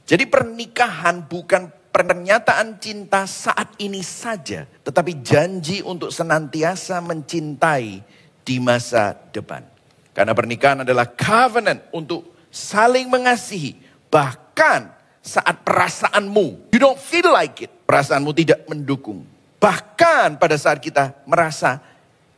Jadi pernikahan bukan pernyataan cinta saat ini saja, tetapi janji untuk senantiasa mencintai di masa depan. Karena pernikahan adalah covenant untuk saling mengasihi. Bahkan saat perasaanmu, you don't feel like it, perasaanmu tidak mendukung. Bahkan pada saat kita merasa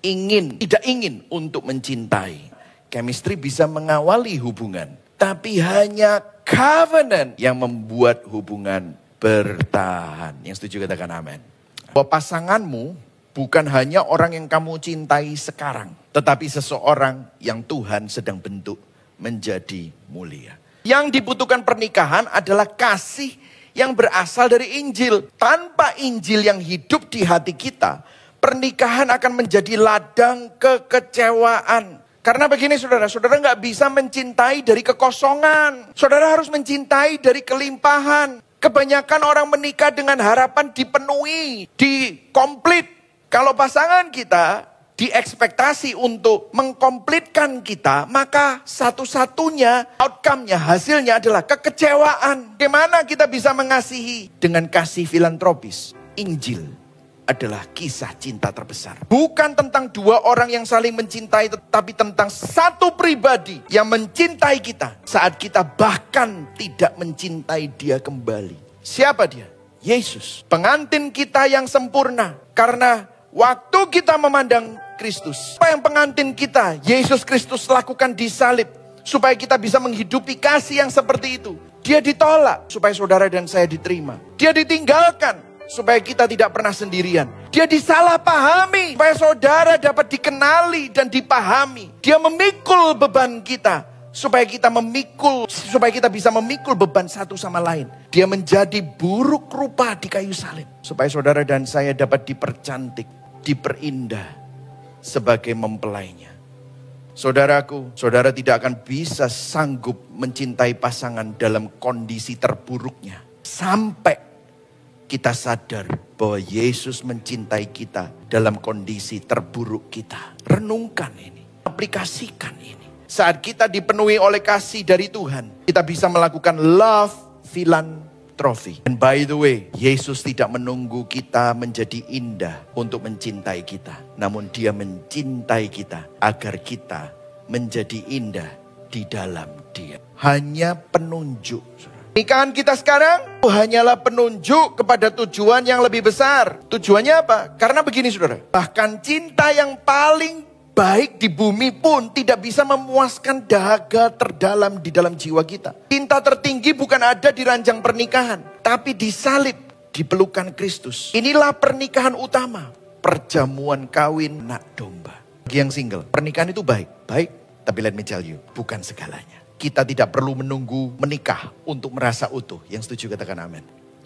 tidak ingin untuk mencintai. Chemistry bisa mengawali hubungan, tapi hanya covenant yang membuat hubungan bertahan. Yang setuju katakan amin. Bahwa pasanganmu bukan hanya orang yang kamu cintai sekarang, tetapi seseorang yang Tuhan sedang bentuk menjadi mulia. Yang dibutuhkan pernikahan adalah kasih yang berasal dari Injil. Tanpa Injil yang hidup di hati kita, pernikahan akan menjadi ladang kekecewaan. Karena begini saudara nggak bisa mencintai dari kekosongan. Saudara harus mencintai dari kelimpahan. Kebanyakan orang menikah dengan harapan dipenuhi, dikomplit. Kalau pasangan kita diekspektasi untuk mengkomplitkan kita, maka satu-satunya outcome-nya, hasilnya adalah kekecewaan. Bagaimana kita bisa mengasihi? Dengan kasih filantropis. Injil adalah kisah cinta terbesar. Bukan tentang dua orang yang saling mencintai, tetapi tentang satu pribadi yang mencintai kita saat kita bahkan tidak mencintai dia kembali. Siapa dia? Yesus. Pengantin kita yang sempurna. Karena waktu kita memandang Kristus, apa yang pengantin kita, Yesus Kristus, lakukan di salib supaya kita bisa menghidupi kasih yang seperti itu. Dia ditolak supaya saudara dan saya diterima. Dia ditinggalkan supaya kita tidak pernah sendirian. Dia disalahpahami supaya saudara dapat dikenali dan dipahami. Dia memikul beban kita supaya kita bisa memikul beban satu sama lain. Dia menjadi buruk rupa di kayu salib supaya saudara dan saya dapat dipercantik, diperindah sebagai mempelainya. Saudaraku, saudara tidak akan bisa sanggup mencintai pasangan dalam kondisi terburuknya sampai kita sadar bahwa Yesus mencintai kita dalam kondisi terburuk kita. Renungkan ini, aplikasikan ini. Saat kita dipenuhi oleh kasih dari Tuhan, kita bisa melakukan love philanthropy. And by the way, Yesus tidak menunggu kita menjadi indah untuk mencintai kita. Namun dia mencintai kita agar kita menjadi indah di dalam dia. Hanya penunjuk. Pernikahan kita sekarang hanyalah penunjuk kepada tujuan yang lebih besar. Tujuannya apa? Karena begini saudara, bahkan cinta yang paling baik di bumi pun tidak bisa memuaskan dahaga terdalam di dalam jiwa kita. Cinta tertinggi bukan ada di ranjang pernikahan, tapi di salib, di pelukan Kristus. Inilah pernikahan utama, perjamuan kawin anak domba. Bagi yang single, pernikahan itu baik, tapi let me tell you, bukan segalanya. Kita tidak perlu menunggu menikah untuk merasa utuh. Yang setuju katakan amin.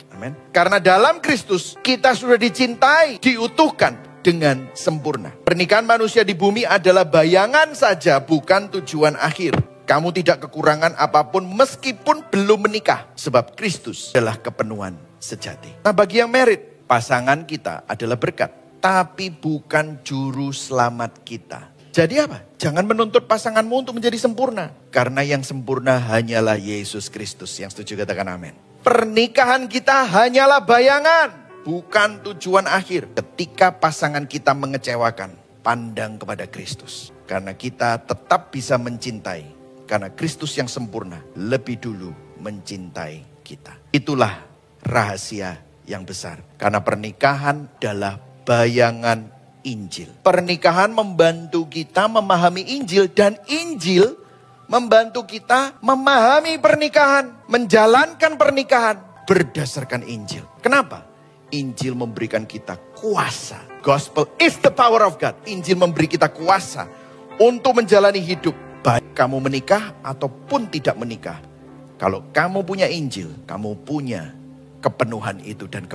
Amin. Karena dalam Kristus kita sudah dicintai, diutuhkan dengan sempurna. Pernikahan manusia di bumi adalah bayangan saja, bukan tujuan akhir. Kamu tidak kekurangan apapun meskipun belum menikah. Sebab Kristus adalah kepenuhan sejati. Nah bagi yang married, pasangan kita adalah berkat. Tapi bukan juru selamat kita. Jadi apa? Jangan menuntut pasanganmu untuk menjadi sempurna. Karena yang sempurna hanyalah Yesus Kristus. Yang setuju katakan amin. Pernikahan kita hanyalah bayangan, bukan tujuan akhir. Ketika pasangan kita mengecewakan, pandang kepada Kristus. Karena kita tetap bisa mencintai. Karena Kristus yang sempurna lebih dulu mencintai kita. Itulah rahasia yang besar. Karena pernikahan adalah bayangan Injil. Pernikahan membantu kita memahami Injil dan Injil membantu kita memahami pernikahan, menjalankan pernikahan berdasarkan Injil. Kenapa? Injil memberikan kita kuasa. Gospel is the power of God. Injil memberi kita kuasa untuk menjalani hidup. Baik kamu menikah ataupun tidak menikah. Kalau kamu punya Injil, kamu punya kepenuhan itu dan